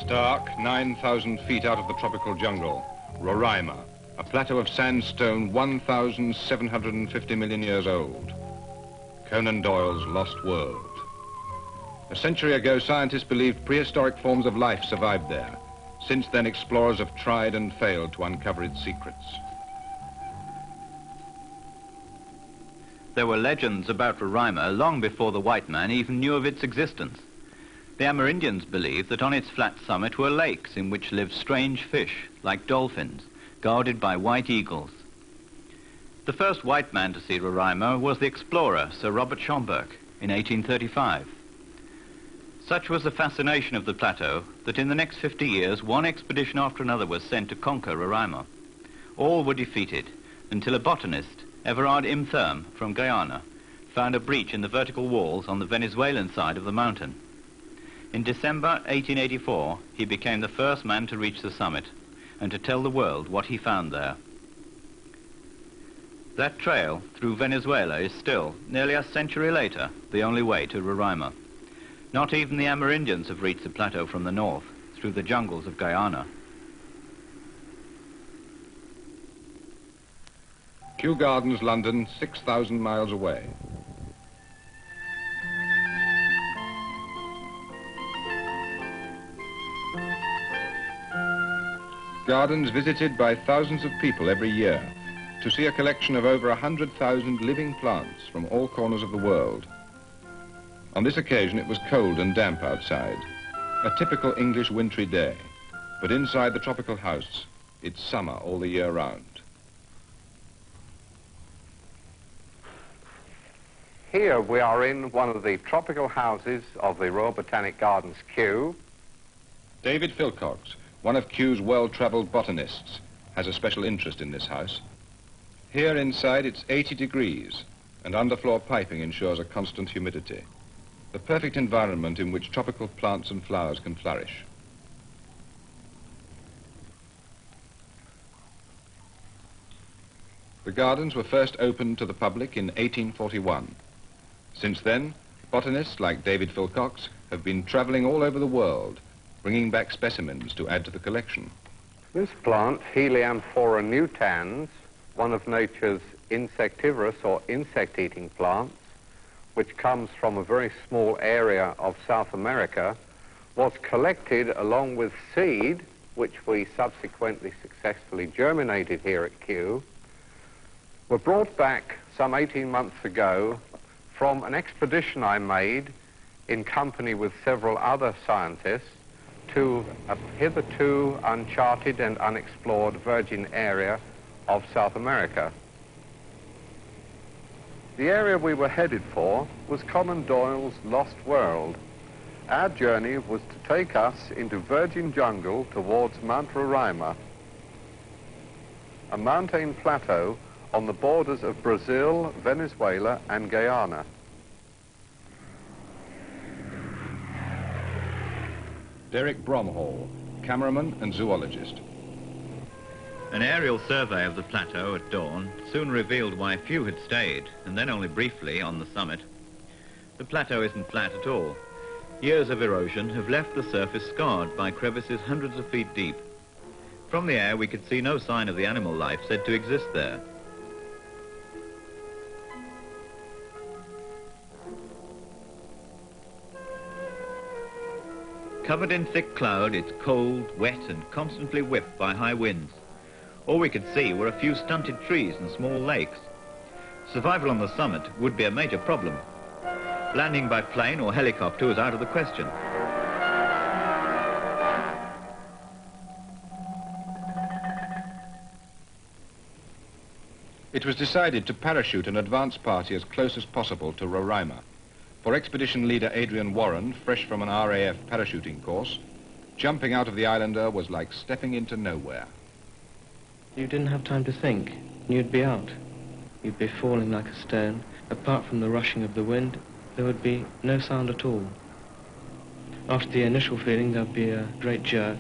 Stark, 9,000 feet out of the tropical jungle, Roraima, a plateau of sandstone 1,750 million years old. Conan Doyle's lost world. A century ago, scientists believed prehistoric forms of life survived there. Since then, explorers have tried and failed to uncover its secrets. There were legends about Roraima long before the white man even knew of its existence. The Amerindians believed that on its flat summit were lakes in which lived strange fish, like dolphins, guarded by white eagles. The first white man to see Roraima was the explorer, Sir Robert Schomburgk, in 1835. Such was the fascination of the plateau that in the next 50 years, one expedition after another was sent to conquer Roraima. All were defeated until a botanist, Everard Imtherm from Guyana, found a breach in the vertical walls on the Venezuelan side of the mountain. In December 1884, he became the first man to reach the summit and to tell the world what he found there. That trail through Venezuela is still, nearly a century later, the only way to Roraima. Not even the Amerindians have reached the plateau from the north, through the jungles of Guyana. Kew Gardens, London, 6,000 miles away. Gardens visited by thousands of people every year to see a collection of over 100,000 living plants from all corners of the world. On this occasion, it was cold and damp outside, a typical English wintry day, but inside the tropical house, it's summer all the year round. Here we are in one of the tropical houses of the Royal Botanic Gardens, Kew. David Philcox, one of Kew's well-travelled botanists, has a special interest in this house. Here inside it's 80 degrees and underfloor piping ensures a constant humidity. The perfect environment in which tropical plants and flowers can flourish. The gardens were first opened to the public in 1841. Since then, botanists like David Philcox have been travelling all over the world, bringing back specimens to add to the collection. This plant, Helianthora nutans, one of nature's insectivorous or insect-eating plants, which comes from a very small area of South America, was collected along with seed, which we subsequently successfully germinated here at Kew, were brought back some 18 months ago from an expedition I made in company with several other scientists to a hitherto uncharted and unexplored virgin area of South America. The area we were headed for was Conan Doyle's Lost World. Our journey was to take us into virgin jungle towards Mount Roraima, a mountain plateau on the borders of Brazil, Venezuela, and Guyana. Derek Bromhall, cameraman and zoologist. An aerial survey of the plateau at dawn soon revealed why few had stayed, and then only briefly, on the summit. The plateau isn't flat at all. Years of erosion have left the surface scarred by crevices hundreds of feet deep. From the air, we could see no sign of the animal life said to exist there. Covered in thick cloud, it's cold, wet, and constantly whipped by high winds. All we could see were a few stunted trees and small lakes. Survival on the summit would be a major problem. Landing by plane or helicopter was out of the question. It was decided to parachute an advance party as close as possible to Roraima. For expedition leader Adrian Warren, fresh from an RAF parachuting course, Jumping out of the Islander was like stepping into nowhere. You didn't have time to think. You'd be out. You'd be falling like a stone. Apart from the rushing of the wind, there would be no sound at all. After the initial feeling, there'd be a great jerk,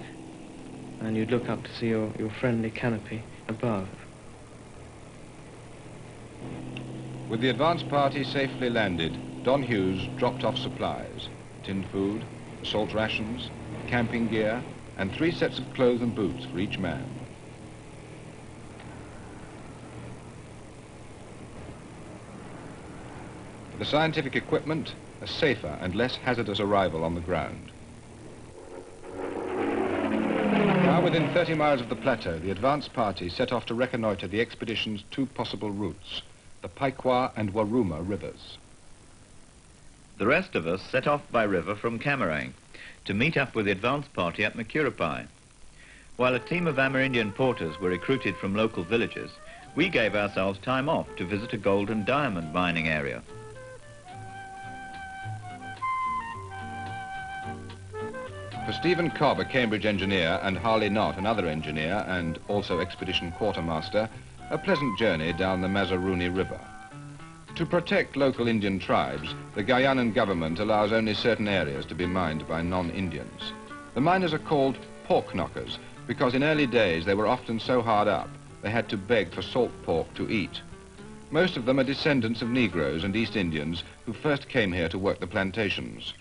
and you'd look up to see your friendly canopy above. With the advance party safely landed, Don Hughes dropped off supplies, tinned food, assault rations, camping gear, and 3 sets of clothes and boots for each man. For the scientific equipment, a safer and less hazardous arrival on the ground. Now within 30 miles of the plateau, the advance party set off to reconnoiter the expedition's 2 possible routes, the Pequot and Roraima rivers. The rest of us set off by river from Camarang to meet up with the advance party at Macurapai. While a team of Amerindian porters were recruited from local villages, we gave ourselves time off to visit a gold and diamond mining area. For Stephen Cobb, a Cambridge engineer, and Harley Nott, another engineer and also expedition quartermaster, a pleasant journey down the Mazaruni River. To protect local Indian tribes, the Guyanan government allows only certain areas to be mined by non-Indians. The miners are called pork knockers because in early days they were often so hard up they had to beg for salt pork to eat. Most of them are descendants of Negroes and East Indians who first came here to work the plantations.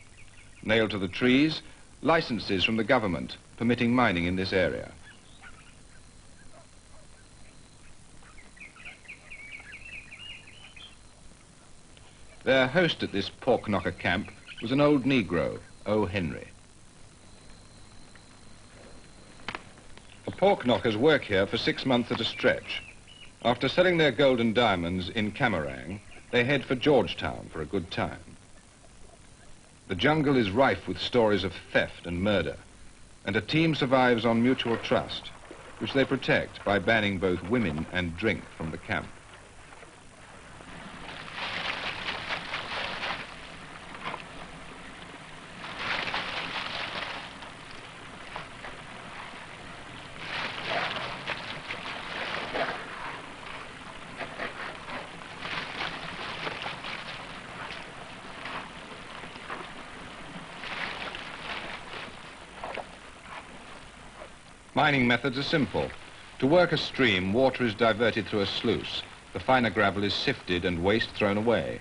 Nailed to the trees, licenses from the government permitting mining in this area. Their host at this pork knocker camp was an old Negro, O. Henry. The pork knockers work here for 6 months at a stretch. After selling their gold and diamonds in Camarang, they head for Georgetown for a good time. The jungle is rife with stories of theft and murder, and a team survives on mutual trust, which they protect by banning both women and drink from the camp. Mining methods are simple. To work a stream, water is diverted through a sluice. The finer gravel is sifted and waste thrown away.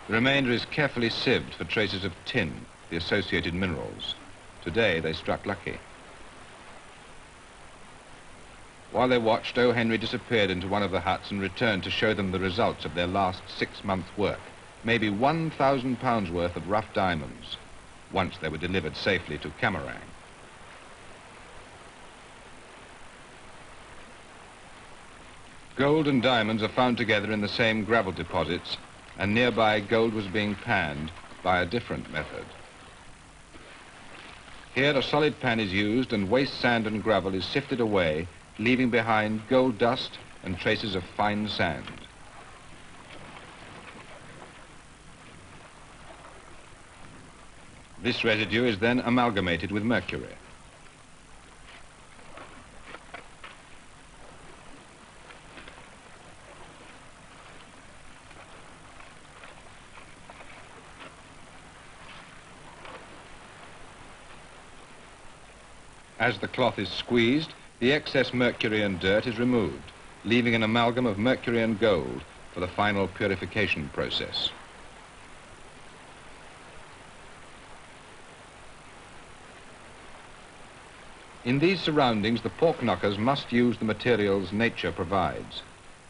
The remainder is carefully sieved for traces of tin, the associated minerals. Today they struck lucky. While they watched, O. Henry disappeared into one of the huts and returned to show them the results of their last 6 months' work. Maybe 1,000 pounds worth of rough diamonds, once they were delivered safely to Camarang. Gold and diamonds are found together in the same gravel deposits, and nearby gold was being panned by a different method. Here a solid pan is used and waste sand and gravel is sifted away, leaving behind gold dust and traces of fine sand. This residue is then amalgamated with mercury. As the cloth is squeezed, the excess mercury and dirt is removed, leaving an amalgam of mercury and gold for the final purification process. In these surroundings, the pork knockers must use the materials nature provides.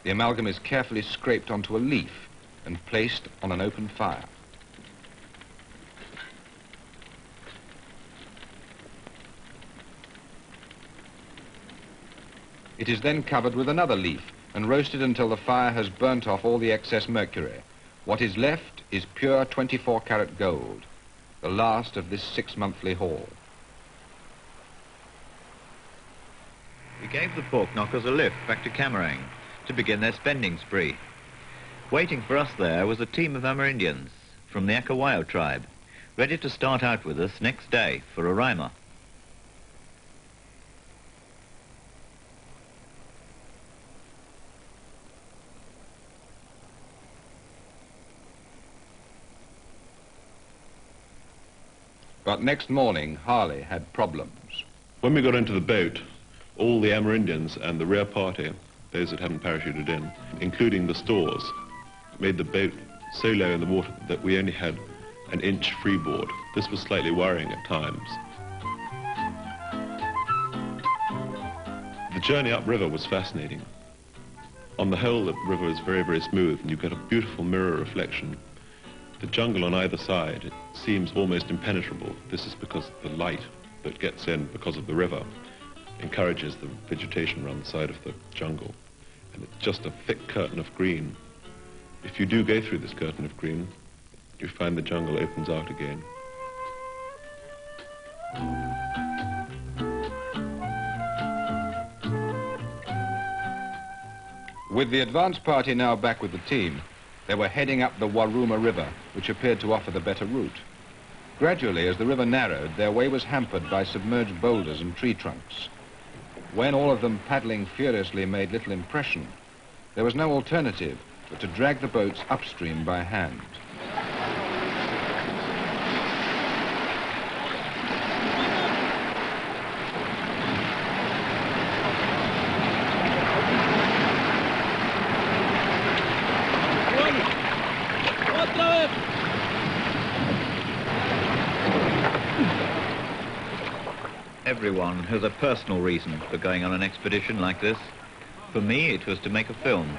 The amalgam is carefully scraped onto a leaf and placed on an open fire. It is then covered with another leaf and roasted until the fire has burnt off all the excess mercury. What is left is pure 24-carat gold, the last of this 6-monthly haul. We gave the pork knockers a lift back to Camarang to begin their spending spree. Waiting for us there was a team of Amerindians from the Akawayo tribe, ready to start out with us next day for Roraima. But next morning, Harley had problems. When we got into the boat, all the Amerindians and the rear party, those that hadn't parachuted in, including the stores, made the boat so low in the water that we only had an inch freeboard. This was slightly worrying at times. The journey upriver was fascinating. On the whole, the river is very, very smooth, and you get a beautiful mirror reflection. The jungle on either side, it seems almost impenetrable. This is because the light that gets in because of the river encourages the vegetation around the side of the jungle. And it's just a thick curtain of green. If you do go through this curtain of green, you find the jungle opens out again. With the advance party now back with the team, they were heading up the Roraima River, which appeared to offer the better route. Gradually, as the river narrowed, their way was hampered by submerged boulders and tree trunks. When all of them paddling furiously made little impression, there was no alternative but to drag the boats upstream by hand. Everyone has a personal reason for going on an expedition like this. For me, it was to make a film.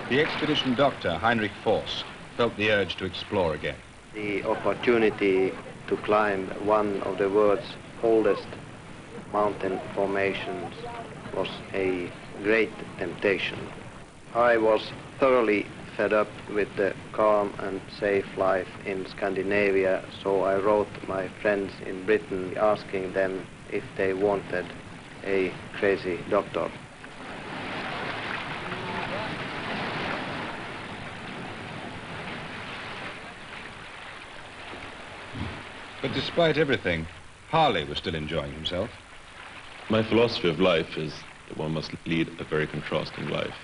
The expedition doctor, Henrik Foss, felt the urge to explore again. The opportunity to climb one of the world's oldest mountain formations was a great temptation. I was thoroughly fed up with the calm and safe life in Scandinavia, so I wrote my friends in Britain asking them if they wanted a crazy doctor. But despite everything, Harley was still enjoying himself. My philosophy of life is that one must lead a very contrasting life.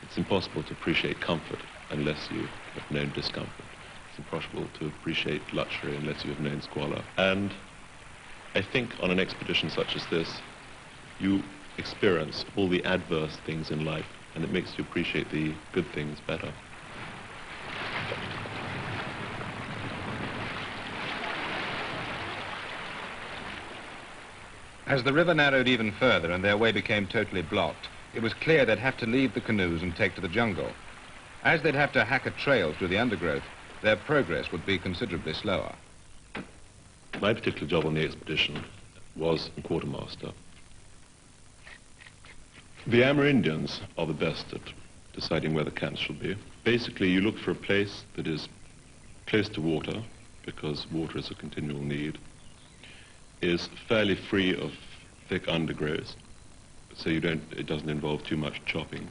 It's impossible to appreciate comfort unless you have known discomfort. It's impossible to appreciate luxury unless you have known squalor. And I think on an expedition such as this, you experience all the adverse things in life, and it makes you appreciate the good things better. As the river narrowed even further and their way became totally blocked, it was clear they'd have to leave the canoes and take to the jungle. As they'd have to hack a trail through the undergrowth, their progress would be considerably slower. My particular job on the expedition was quartermaster. The Amerindians are the best at deciding where the camps should be. Basically, you look for a place that is close to water, because water is a continual need, is fairly free of thick undergrowth, so it doesn't involve too much chopping,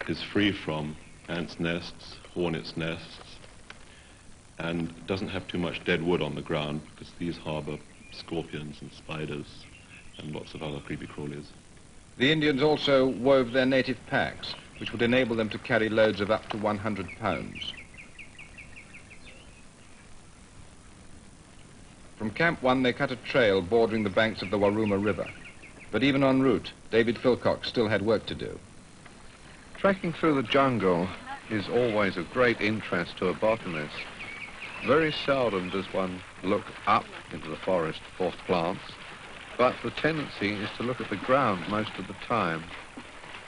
is free from ants' nests, hornets' nests, and doesn't have too much dead wood on the ground, because these harbor scorpions and spiders and lots of other creepy crawlies. The Indians also wove their native packs, which would enable them to carry loads of up to 100 pounds. From Camp 1, they cut a trail bordering the banks of the Roraima River. But even en route, David Philcock still had work to do. Trekking through the jungle is always of great interest to a botanist. Very seldom does one look up into the forest for plants, but the tendency is to look at the ground most of the time.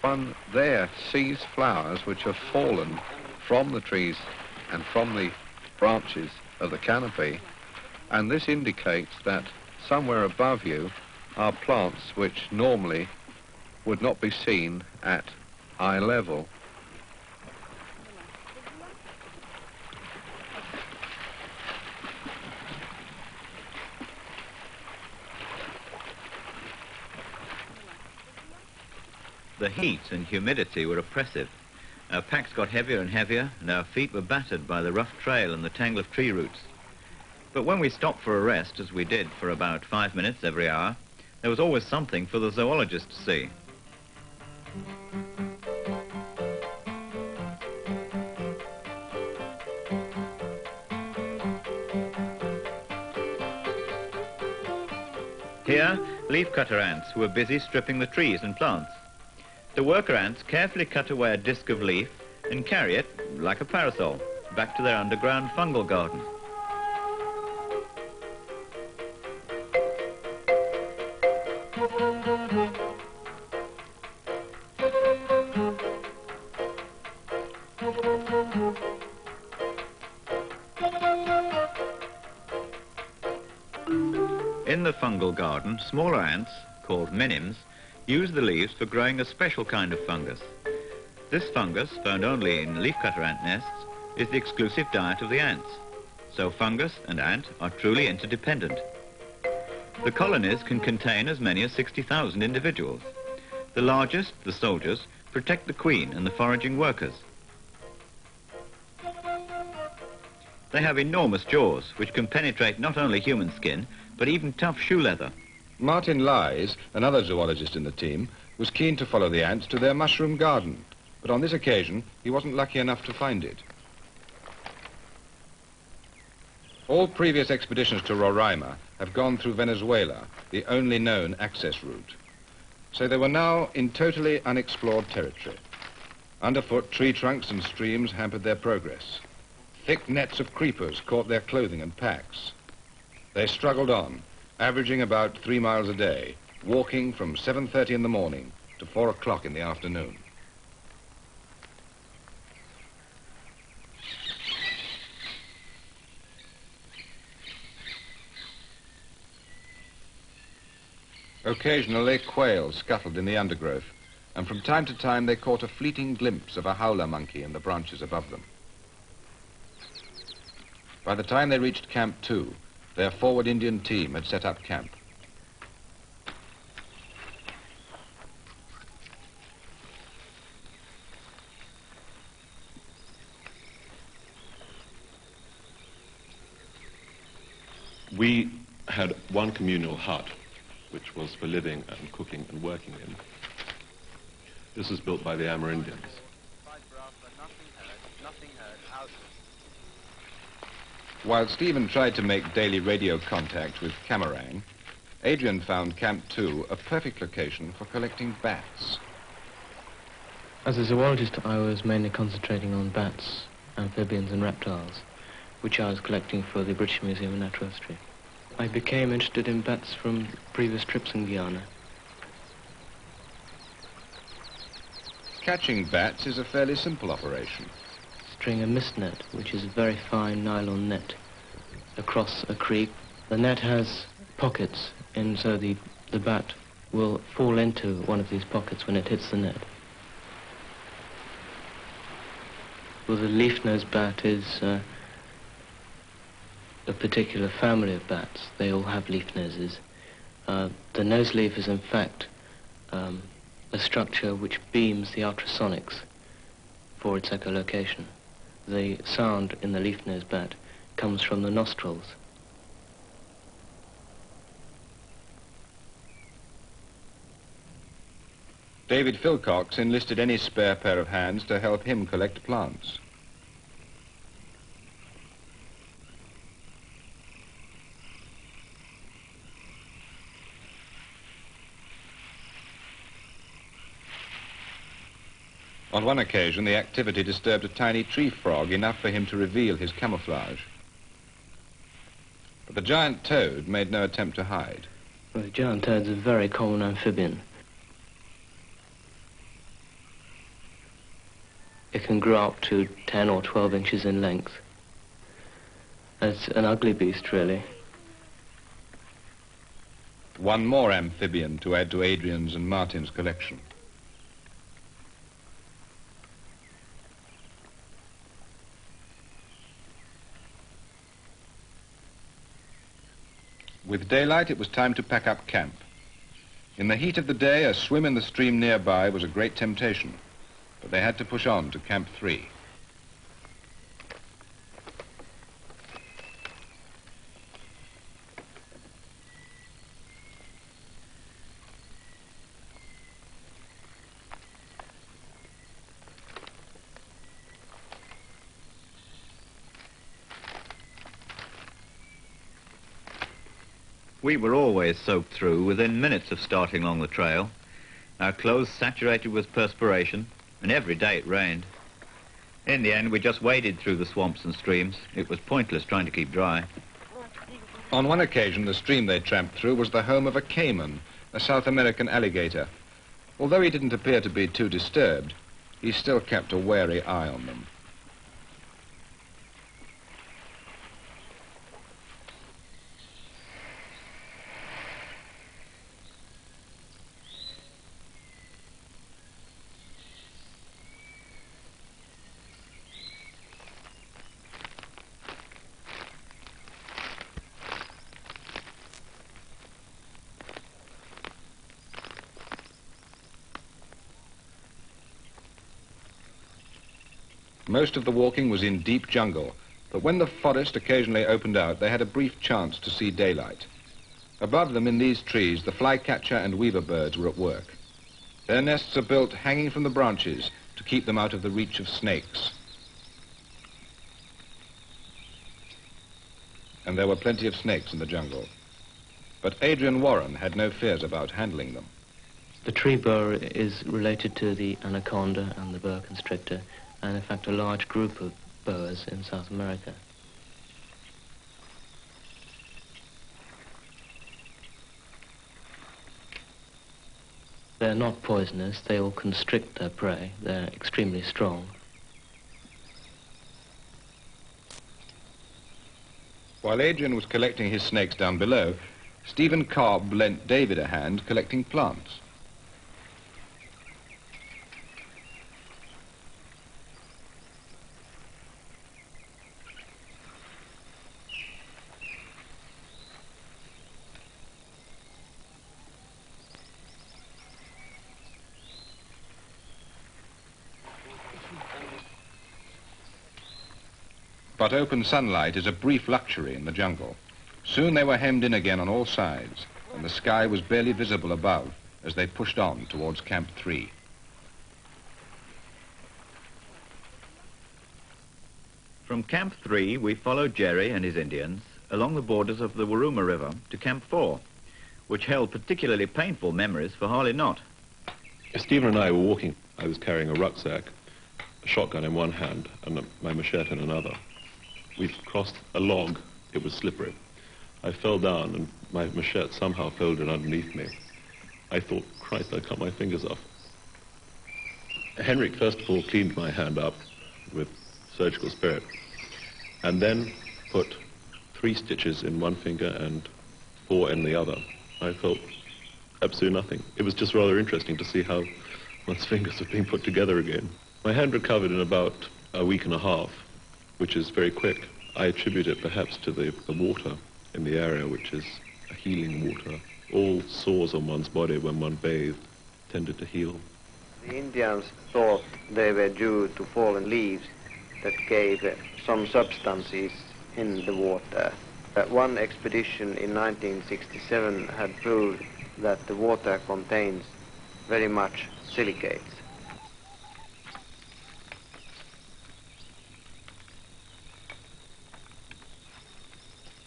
One there sees flowers which have fallen from the trees and from the branches of the canopy, and this indicates that somewhere above you are plants which normally would not be seen at eye level. The heat and humidity were oppressive. Our packs got heavier and heavier, and our feet were battered by the rough trail and the tangle of tree roots. But when we stopped for a rest, as we did for about 5 minutes every hour, there was always something for the zoologist to see. here, leafcutter ants who are busy stripping the trees and plants. The worker ants carefully cut away a disc of leaf and carry it, like a parasol, back to their underground fungal garden. In the fungal garden, smaller ants, called minims, use the leaves for growing a special kind of fungus. This fungus, found only in leafcutter ant nests, is the exclusive diet of the ants. So fungus and ant are truly interdependent. The colonies can contain as many as 60,000 individuals. The largest, the soldiers, protect the queen and the foraging workers. They have enormous jaws, which can penetrate not only human skin, but even tough shoe leather. Martin Lies, another zoologist in the team, was keen to follow the ants to their mushroom garden, but on this occasion he wasn't lucky enough to find it. All previous expeditions to Roraima have gone through Venezuela, the only known access route. So they were now in totally unexplored territory. Underfoot, tree trunks and streams hampered their progress. Thick nets of creepers caught their clothing and packs. They struggled on, averaging about 3 miles a day, walking from 7:30 in the morning to 4 o'clock in the afternoon. Occasionally, quail scuttled in the undergrowth, and from time to time they caught a fleeting glimpse of a howler monkey in the branches above them. By the time they reached Camp 2, their forward Indian team had set up camp. We had one communal hut, which was for living and cooking and working in. This was built by the Amerindians. While Stephen tried to make daily radio contact with Camarang, Adrian found Camp 2 a perfect location for collecting bats. As a zoologist, I was mainly concentrating on bats, amphibians and reptiles, which I was collecting for the British Museum of Natural History. I became interested in bats from previous trips in Guyana. Catching bats is a fairly simple operation. String a mist net, which is a very fine nylon net, across a creek. The net has pockets, and so the bat will fall into one of these pockets when it hits the net. Well, the leaf-nosed bat is a particular family of bats. They all have leaf noses. The nose leaf is in fact a structure which beams the ultrasonics for its echolocation. The sound in the leaf-nosed bat comes from the nostrils. David Philcox enlisted any spare pair of hands to help him collect plants. On one occasion, the activity disturbed a tiny tree frog, enough for him to reveal his camouflage. But the giant toad made no attempt to hide. Well, the giant toad's a very common amphibian. It can grow up to 10 or 12 inches in length. It's an ugly beast, really. One more amphibian to add to Adrian's and Martin's collection. With daylight, it was time to pack up camp. In the heat of the day, a swim in the stream nearby was a great temptation, but they had to push on to Camp 3. We were always soaked through within minutes of starting along the trail. Our clothes saturated with perspiration, and every day it rained. In the end, we just waded through the swamps and streams. It was pointless trying to keep dry. On one occasion, the stream they tramped through was the home of a caiman, a South American alligator. Although he didn't appear to be too disturbed, he still kept a wary eye on them. Most of the walking was in deep jungle, but when the forest occasionally opened out, they had a brief chance to see daylight. Above them in these trees, the flycatcher and weaver birds were at work. Their nests are built hanging from the branches to keep them out of the reach of snakes. And there were plenty of snakes in the jungle. But Adrian Warren had no fears about handling them. The tree boa is related to the anaconda and the boa constrictor, and in fact a large group of boas in South America. They're not poisonous, they all constrict their prey, they're extremely strong. While Adrian was collecting his snakes down below, Stephen Cobb lent David a hand collecting plants. But open sunlight is a brief luxury in the jungle. Soon they were hemmed in again on all sides, and the sky was barely visible above as they pushed on towards Camp 3. From Camp 3, we followed Jerry and his Indians along the borders of the Roraima River to Camp 4, which held particularly painful memories for Harley Nott. Stephen and I were walking. I was carrying a rucksack, a shotgun in one hand, and my machete in another. We crossed a log. It was slippery. I fell down, and my machete somehow folded underneath me. I thought, Christ, I'd cut my fingers off. Henrik, first of all, cleaned my hand up with surgical spirit, and then put 3 stitches in one finger and 4 in the other. I felt absolutely nothing. It was just rather interesting to see how one's fingers were being put together again. My hand recovered in about a week and a half, which is very quick. I attribute it perhaps to the water in the area, which is a healing water. All sores on one's body when one bathed tended to heal. The Indians thought they were due to fallen leaves that gave some substances in the water. One expedition in 1967 had proved that the water contains very much silicates.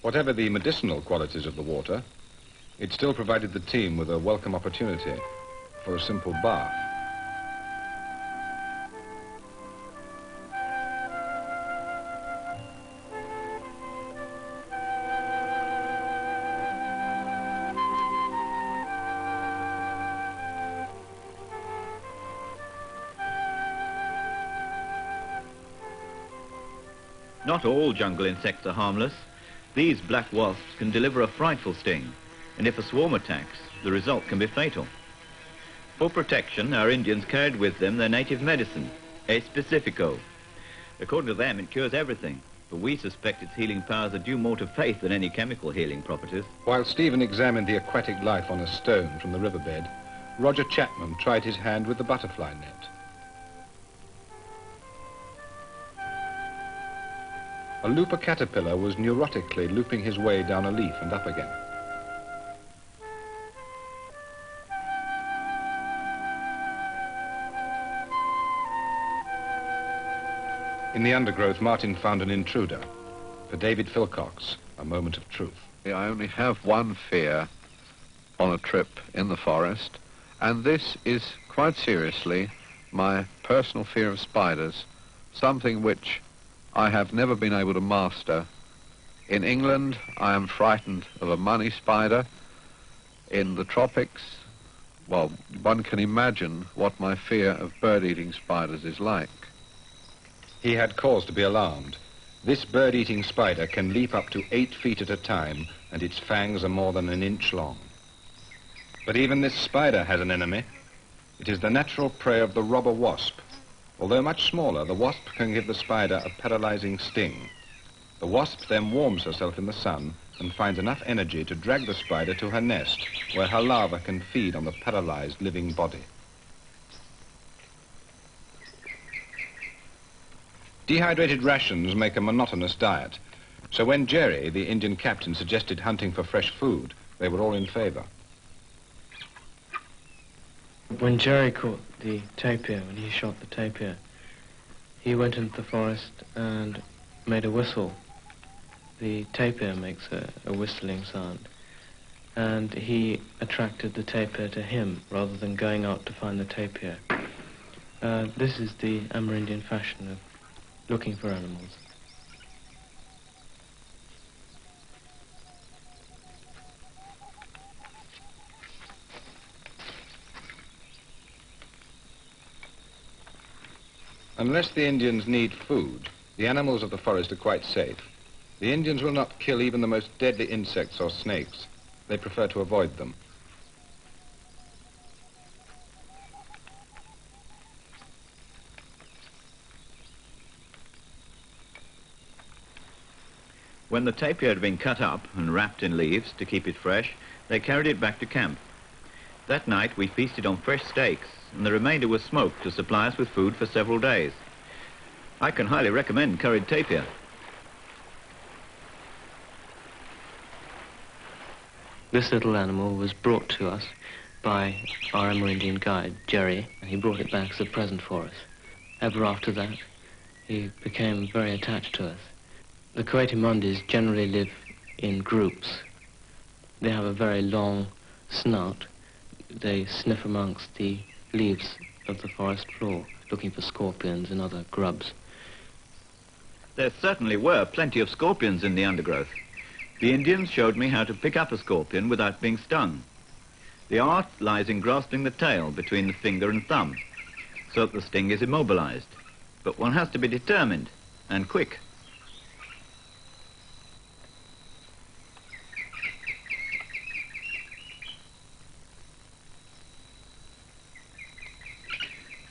Whatever the medicinal qualities of the water, it still provided the team with a welcome opportunity for a simple bath. Not all jungle insects are harmless. These black wasps can deliver a frightful sting, and if a swarm attacks, the result can be fatal. For protection, our Indians carried with them their native medicine, A specifico. According to them, it cures everything, but we suspect its healing powers are due more to faith than any chemical healing properties. While Stephen examined the aquatic life on a stone from the riverbed, Roger Chapman tried his hand with the butterfly net. A looper caterpillar was neurotically looping his way down a leaf and up again. In the undergrowth, Martin found an intruder. For David Philcox, a moment of truth. I only have one fear on a trip in the forest, and this is quite seriously my personal fear of spiders, something which I have never been able to master. In England, I am frightened of a money spider. In the tropics, well, one can imagine what my fear of bird-eating spiders is like. He had cause to be alarmed. This bird-eating spider can leap up to 8 feet at a time, and its fangs are more than an inch long. But even this spider has an enemy. It is the natural prey of the robber wasp. Although much smaller, the wasp can give the spider a paralyzing sting. The wasp then warms herself in the sun and finds enough energy to drag the spider to her nest, where her larva can feed on the paralyzed living body. Dehydrated rations make a monotonous diet, so when Jerry, the Indian captain, suggested hunting for fresh food, they were all in favor. When Jerry caught the tapir, when he shot the tapir, he went into the forest and made a whistle. The tapir makes a whistling sound, and he attracted the tapir to him rather than going out to find the tapir. This is the Amerindian fashion of looking for animals. Unless the Indians need food, the animals of the forest are quite safe. The Indians will not kill even the most deadly insects or snakes. They prefer to avoid them. When the tapir had been cut up and wrapped in leaves to keep it fresh, they carried it back to camp. That night we feasted on fresh steaks, and the remainder was smoked to supply us with food for several days. I can highly recommend curried tapir. This little animal was brought to us by our Amerindian guide, Jerry, and he brought it back as a present for us. Ever after that, he became very attached to us. The Coatimundis generally live in groups. They have a very long snout. They sniff amongst the leaves of the forest floor, looking for scorpions and other grubs. There certainly were plenty of scorpions in the undergrowth. The Indians showed me how to pick up a scorpion without being stung. The art lies in grasping the tail between the finger and thumb, so that the sting is immobilized. But one has to be determined and quick.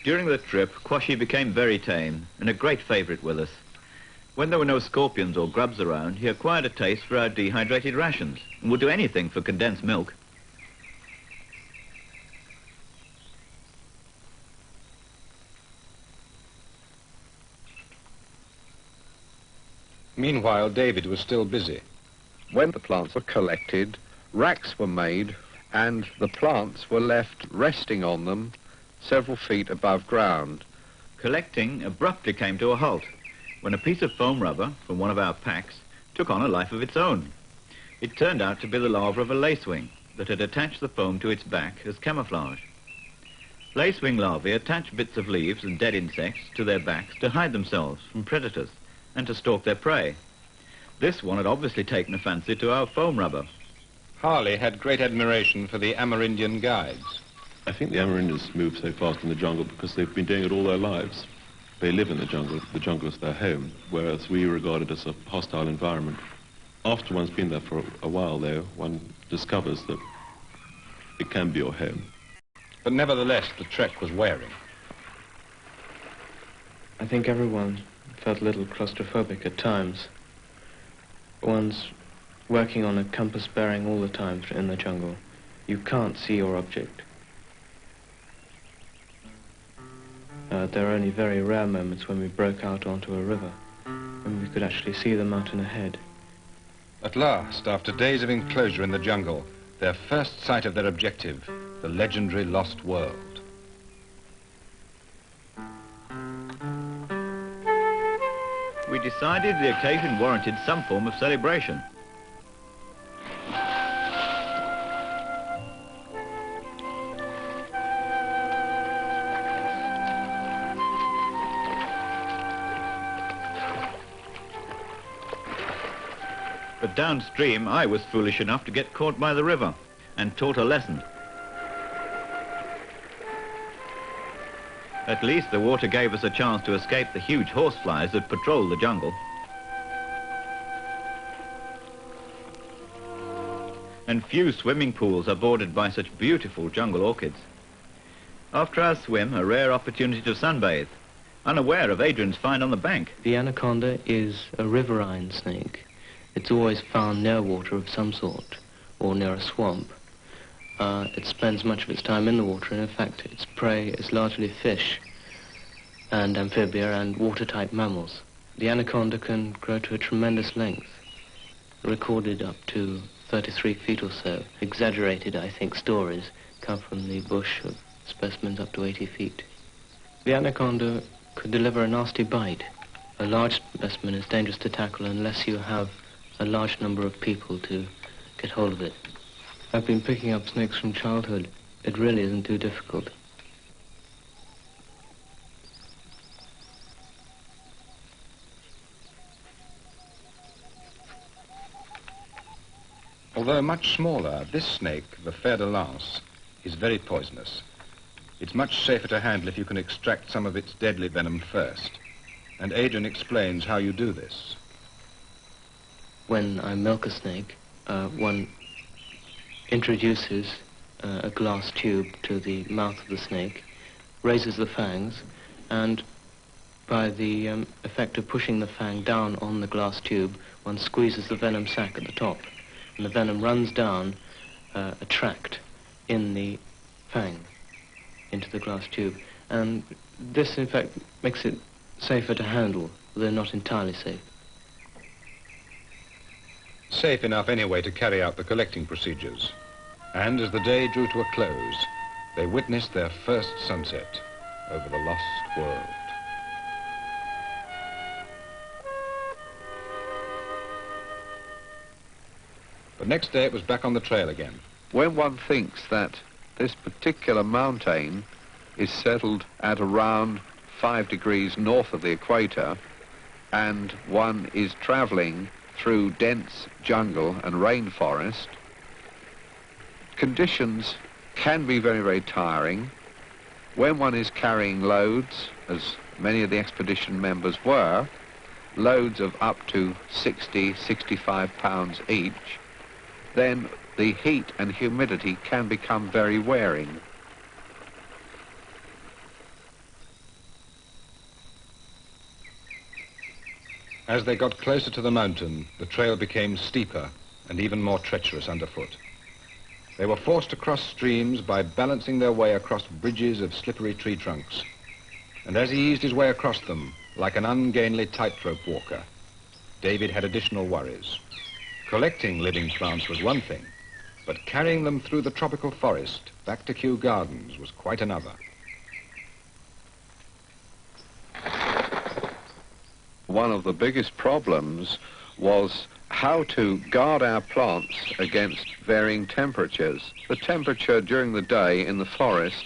During the trip, Quashy became very tame and a great favorite with us. When there were no scorpions or grubs around, he acquired a taste for our dehydrated rations and would do anything for condensed milk. Meanwhile, David was still busy. When the plants were collected, racks were made, and the plants were left resting on them several feet above ground. Collecting abruptly came to a halt when a piece of foam rubber from one of our packs took on a life of its own. It turned out to be the larva of a lacewing that had attached the foam to its back as camouflage. Lacewing larvae attach bits of leaves and dead insects to their backs to hide themselves from predators and to stalk their prey. This one had obviously taken a fancy to our foam rubber. Harley had great admiration for the Amerindian guides. I think the Amerindians move so fast in the jungle because they've been doing it all their lives. They live in the jungle is their home, whereas we regard it as a hostile environment. After one's been there for a while, though, one discovers that it can be your home. But nevertheless, the trek was wearing. I think everyone felt a little claustrophobic at times. One's working on a compass bearing all the time in the jungle. You can't see your object. There are only very rare moments when we broke out onto a river, when we could actually see the mountain ahead. At last, after days of enclosure in the jungle, their first sight of their objective, the legendary lost world. We decided the occasion warranted some form of celebration. But downstream, I was foolish enough to get caught by the river and taught a lesson. At least the water gave us a chance to escape the huge horseflies that patrol the jungle. And few swimming pools are bordered by such beautiful jungle orchids. After our swim, a rare opportunity to sunbathe, unaware of Adrian's find on the bank. The anaconda is a riverine snake. It's always found near water of some sort, or near a swamp. It spends much of its time in the water, and in fact its prey is largely fish and amphibia and water-type mammals. The anaconda can grow to a tremendous length, recorded up to 33 feet or so. Exaggerated, I think, stories come from the bush of specimens up to 80 feet. The anaconda could deliver a nasty bite. A large specimen is dangerous to tackle unless you have a large number of people to get hold of it. I've been picking up snakes from childhood. It really isn't too difficult. Although much smaller, this snake, the fer de lance, is very poisonous. It's much safer to handle if you can extract some of its deadly venom first. And Adrian explains how you do this. When I milk a snake, one introduces a glass tube to the mouth of the snake, raises the fangs, and by the effect of pushing the fang down on the glass tube, one squeezes the venom sac at the top, and the venom runs down a tract in the fang into the glass tube. And this, in fact, makes it safer to handle, though not entirely safe. Safe enough anyway to carry out the collecting procedures. And as the day drew to a close, they witnessed their first sunset over the lost world. The next day it was back on the trail again. When one thinks that this particular mountain is settled at around 5 degrees north of the equator, and one is traveling through dense jungle and rainforest, conditions can be very, very tiring. When one is carrying loads, as many of the expedition members were, loads of up to 60, 65 pounds each, then the heat and humidity can become very wearing. As they got closer to the mountain, the trail became steeper and even more treacherous underfoot. They were forced to cross streams by balancing their way across bridges of slippery tree trunks. And as he eased his way across them, like an ungainly tightrope walker, David had additional worries. Collecting living plants was one thing, but carrying them through the tropical forest back to Kew Gardens was quite another. One of the biggest problems was how to guard our plants against varying temperatures. The temperature during the day in the forest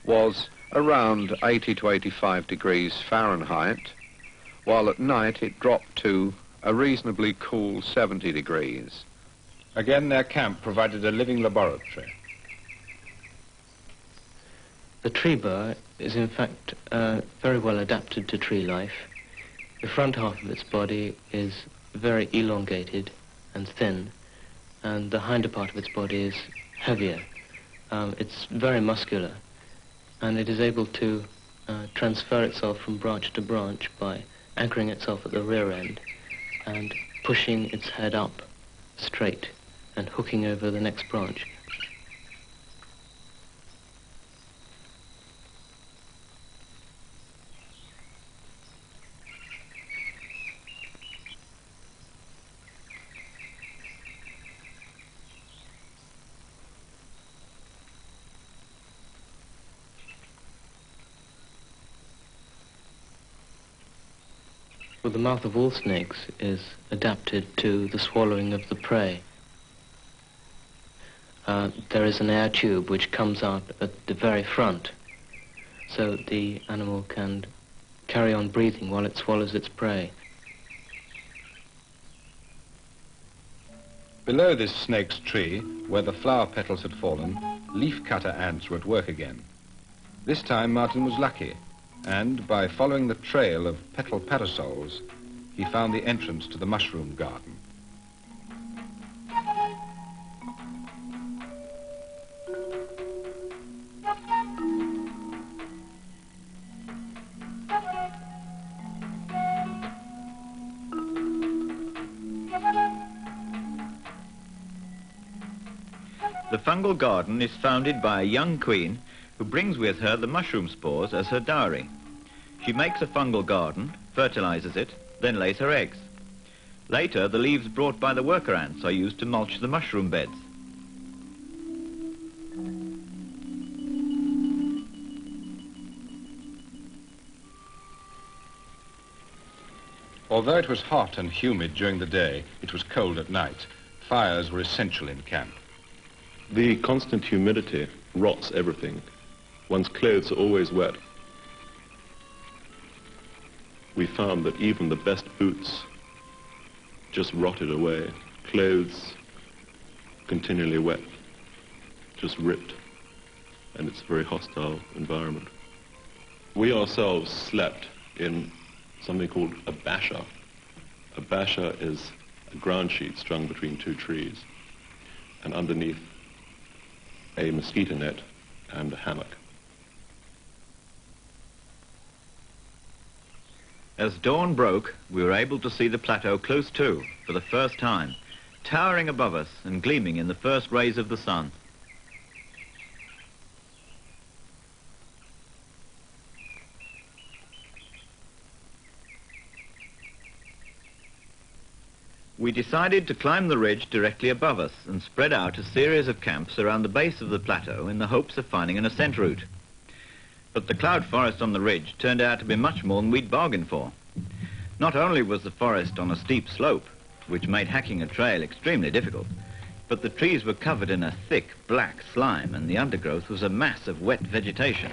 was around 80 to 85 degrees Fahrenheit, while at night it dropped to a reasonably cool 70 degrees. Again, their camp provided a living laboratory. The tree burr is in fact very well adapted to tree life. The front half of its body is very elongated and thin, and the hinder part of its body is heavier. It's very muscular, and it is able to transfer itself from branch to branch by anchoring itself at the rear end and pushing its head up straight and hooking over the next branch. Well, the mouth of all snakes is adapted to the swallowing of the prey. There is an air tube which comes out at the very front, so the animal can carry on breathing while it swallows its prey. Below this snake's tree, where the flower petals had fallen, leaf-cutter ants were at work again. This time Martin was lucky, and by following the trail of petal parasols, he found the entrance to the mushroom garden. The fungal garden is founded by a young queen who brings with her the mushroom spores as her dowry. She makes a fungal garden, fertilizes it, then lays her eggs. Later, the leaves brought by the worker ants are used to mulch the mushroom beds. Although it was hot and humid during the day, it was cold at night. Fires were essential in camp. The constant humidity rots everything. One's clothes are always wet. We found that even the best boots just rotted away. Clothes continually wet, just ripped. And it's a very hostile environment. We ourselves slept in something called a basha. A basha is a ground sheet strung between two trees, and underneath a mosquito net and a hammock. As dawn broke, we were able to see the plateau close to for the first time, towering above us and gleaming in the first rays of the sun. We decided to climb the ridge directly above us and spread out a series of camps around the base of the plateau in the hopes of finding an ascent route. But the cloud forest on the ridge turned out to be much more than we'd bargained for. Not only was the forest on a steep slope, which made hacking a trail extremely difficult, but the trees were covered in a thick black slime and the undergrowth was a mass of wet vegetation.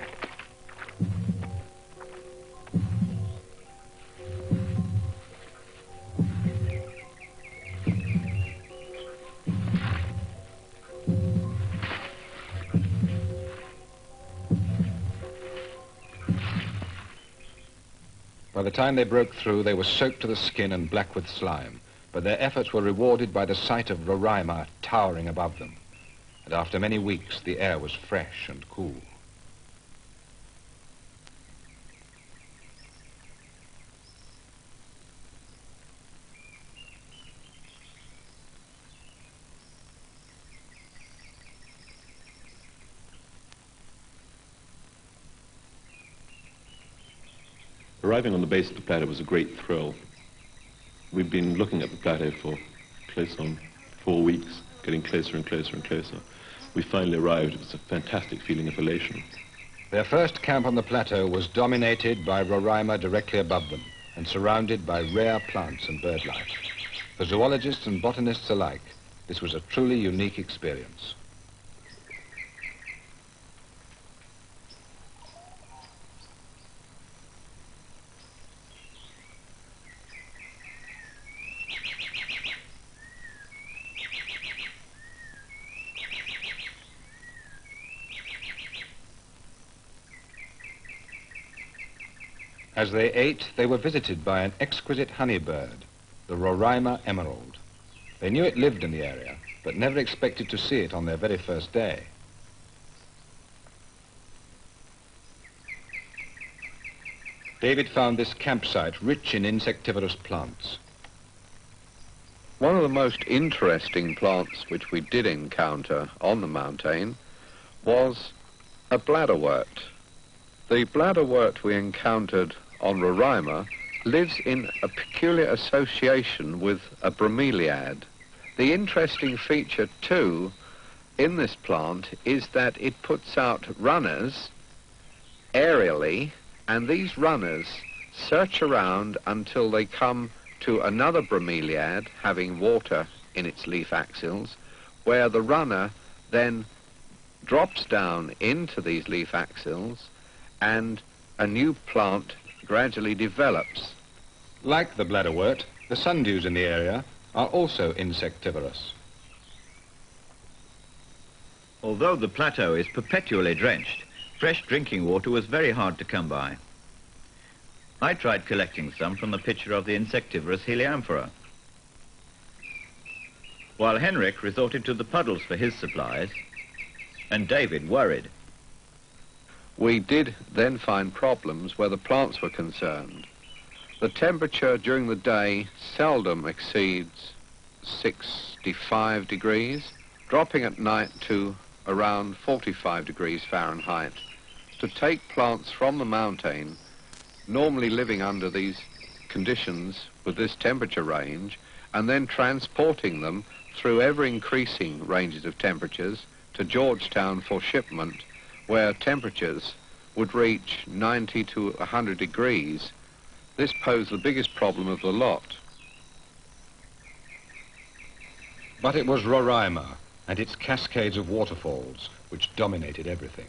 By the time they broke through, they were soaked to the skin and black with slime, but their efforts were rewarded by the sight of Roraima towering above them. And after many weeks, the air was fresh and cool. Arriving on the base of the plateau was a great thrill. We'd been looking at the plateau for close on 4 weeks, getting closer and closer and closer. We finally arrived. It was a fantastic feeling of elation. Their first camp on the plateau was dominated by Roraima directly above them and surrounded by rare plants and bird life. For zoologists and botanists alike, this was a truly unique experience. As they ate, they were visited by an exquisite honey bird, the Roraima emerald. They knew it lived in the area, but never expected to see it on their very first day. David found this campsite rich in insectivorous plants. One of the most interesting plants which we did encounter on the mountain was a bladderwort. The bladderwort we encountered on Roraima lives in a peculiar association with a bromeliad. The interesting feature, too, in this plant is that it puts out runners aerially, and these runners search around until they come to another bromeliad having water in its leaf axils, where the runner then drops down into these leaf axils and a new plant gradually develops. Like the bladderwort, the sundews in the area are also insectivorous. Although the plateau is perpetually drenched, fresh drinking water was very hard to come by. I tried collecting some from the pitcher of the insectivorous Heliamphora, while Henrik resorted to the puddles for his supplies, and David worried. We did then find problems where the plants were concerned. The temperature during the day seldom exceeds 65 degrees, dropping at night to around 45 degrees Fahrenheit. To take plants from the mountain, normally living under these conditions with this temperature range, and then transporting them through ever-increasing ranges of temperatures to Georgetown for shipment, where temperatures would reach 90 to 100 degrees, this posed the biggest problem of the lot. But it was Roraima and its cascades of waterfalls which dominated everything.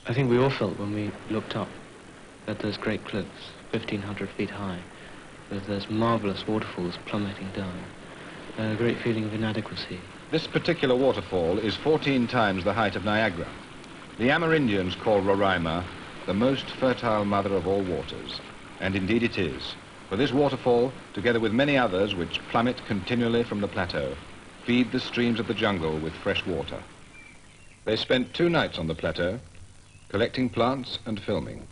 I think we all felt when we looked up at those great cliffs, 1,500 feet high, with those marvelous waterfalls plummeting down, a great feeling of inadequacy. This particular waterfall is 14 times the height of Niagara. The Amerindians call Roraima the most fertile mother of all waters, and indeed it is, for this waterfall, together with many others which plummet continually from the plateau, feed the streams of the jungle with fresh water. They spent 2 nights on the plateau, collecting plants and filming.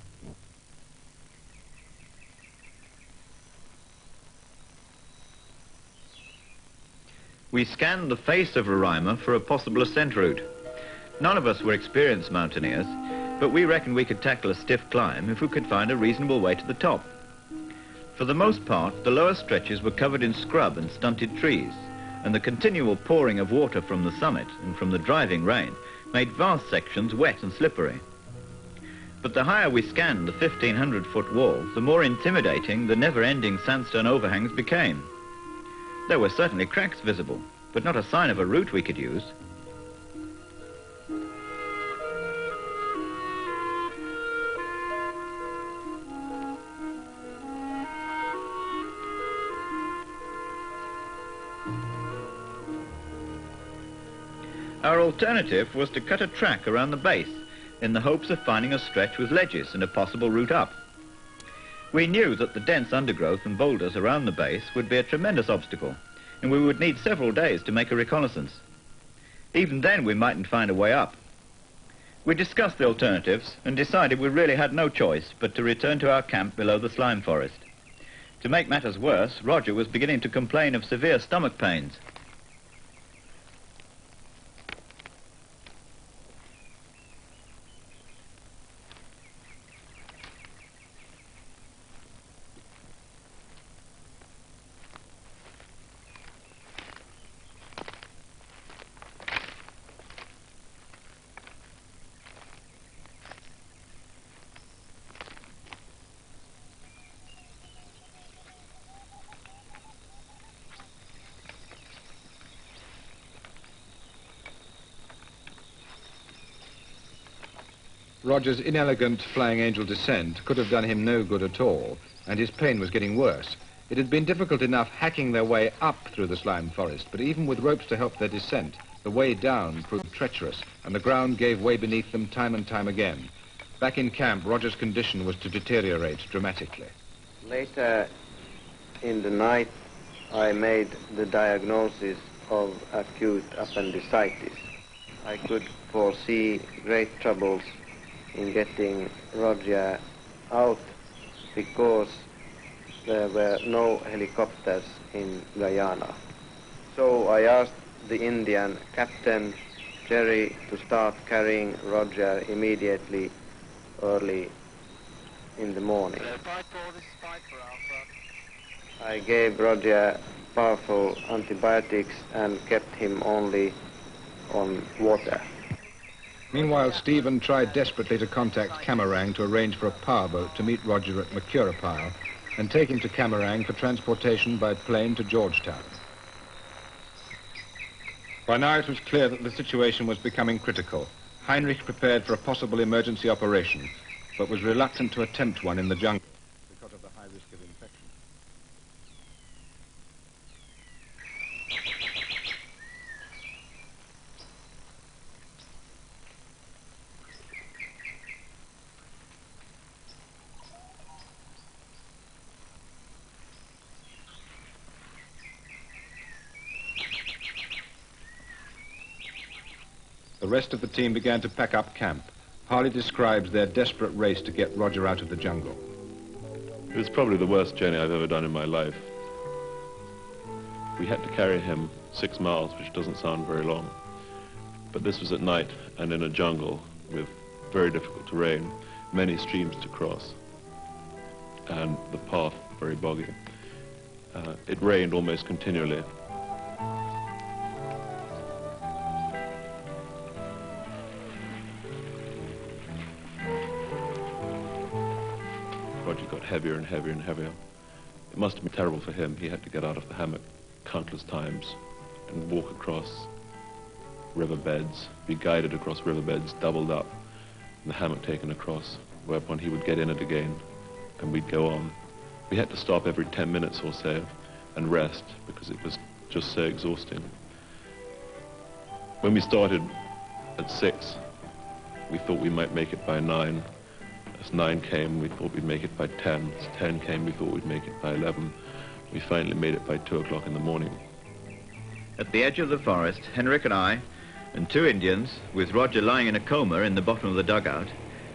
We scanned the face of Roraima for a possible ascent route. None of us were experienced mountaineers, but we reckoned we could tackle a stiff climb if we could find a reasonable way to the top. For the most part, the lower stretches were covered in scrub and stunted trees, and the continual pouring of water from the summit and from the driving rain made vast sections wet and slippery. But the higher we scanned the 1,500-foot wall, the more intimidating the never-ending sandstone overhangs became. There were certainly cracks visible, but not a sign of a route we could use. Our alternative was to cut a track around the base in the hopes of finding a stretch with ledges and a possible route up. We knew that the dense undergrowth and boulders around the base would be a tremendous obstacle, and we would need several days to make a reconnaissance. Even then, we mightn't find a way up. We discussed the alternatives and decided we really had no choice but to return to our camp below the slime forest. To make matters worse, Roger was beginning to complain of severe stomach pains. Roger's inelegant flying angel descent could have done him no good at all, and his pain was getting worse. It had been difficult enough hacking their way up through the slime forest, but even with ropes to help their descent, the way down proved treacherous, and the ground gave way beneath them time and time again. Back in camp, Roger's condition was to deteriorate dramatically. Later in the night, I made the diagnosis of acute appendicitis. I could foresee great troubles in getting Roger out because there were no helicopters in Guyana. So I asked the Indian captain, Jerry, to start carrying Roger immediately early in the morning. I gave Roger powerful antibiotics and kept him only on water. Meanwhile, Stephen tried desperately to contact Camarang to arrange for a power boat to meet Roger at Macurapile and take him to Camarang for transportation by plane to Georgetown. By now it was clear that the situation was becoming critical. Heinrich prepared for a possible emergency operation, but was reluctant to attempt one in the jungle because of the high risk of infection. the rest of the team began to pack up camp. Harley describes their desperate race to get Roger out of the jungle. It was probably the worst journey I've ever done in my life. We had to carry him 6 miles, which doesn't sound very long. But this was at night and in a jungle with very difficult terrain, many streams to cross, and the path very boggy. It rained almost continually. Roger got heavier and heavier and heavier. It must have been terrible for him. He had to get out of the hammock countless times and walk across riverbeds, be guided across riverbeds, doubled up, and the hammock taken across, whereupon he would get in it again, and we'd go on. We had to stop every 10 minutes or so and rest because it was just so exhausting. When we started at 6, we thought we might make it by 9. As 9 came, we thought we'd make it by 10. As 10 came, we thought we'd make it by 11. We finally made it by 2 o'clock in the morning. At the edge of the forest, Henrik and I, and 2 Indians, with Roger lying in a coma in the bottom of the dugout,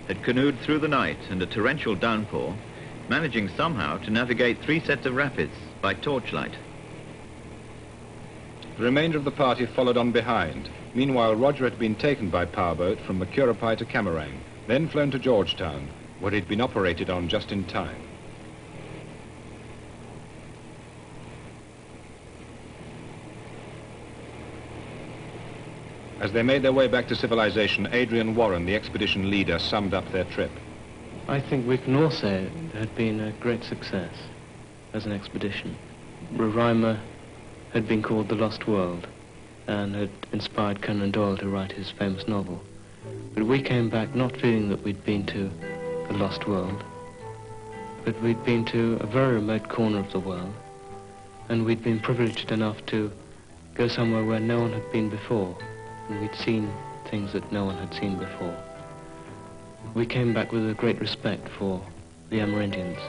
had canoed through the night and a torrential downpour, managing somehow to navigate 3 sets of rapids by torchlight. The remainder of the party followed on behind. Meanwhile, Roger had been taken by powerboat from Macurapai to Camarang, then flown to Georgetown, where he'd been operated on just in time. As they made their way back to civilization, Adrian Warren, the expedition leader, summed up their trip. I think we can all say it had been a great success as an expedition. Roraima had been called the Lost World and had inspired Conan Doyle to write his famous novel. But we came back not feeling that we'd been to the Lost World, but we'd been to a very remote corner of the world, and we'd been privileged enough to go somewhere where no one had been before, and we'd seen things that no one had seen before. We came back with a great respect for the Amerindians,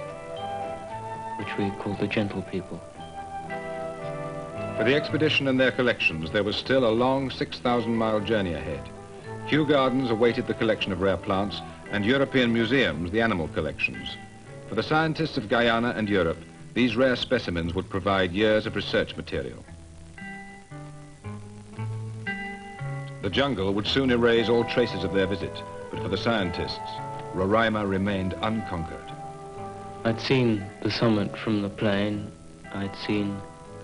which we called the gentle people. For the expedition and their collections, there was still a long 6,000-mile journey ahead. Kew Gardens awaited the collection of rare plants, and European museums the animal collections. For the scientists of Guyana and Europe, these rare specimens would provide years of research material. The jungle would soon erase all traces of their visit, but for the scientists, Roraima remained unconquered. I'd seen the summit from the plain, I'd seen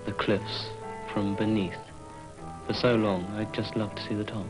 the cliffs from beneath. For so long, I'd just loved to see the top.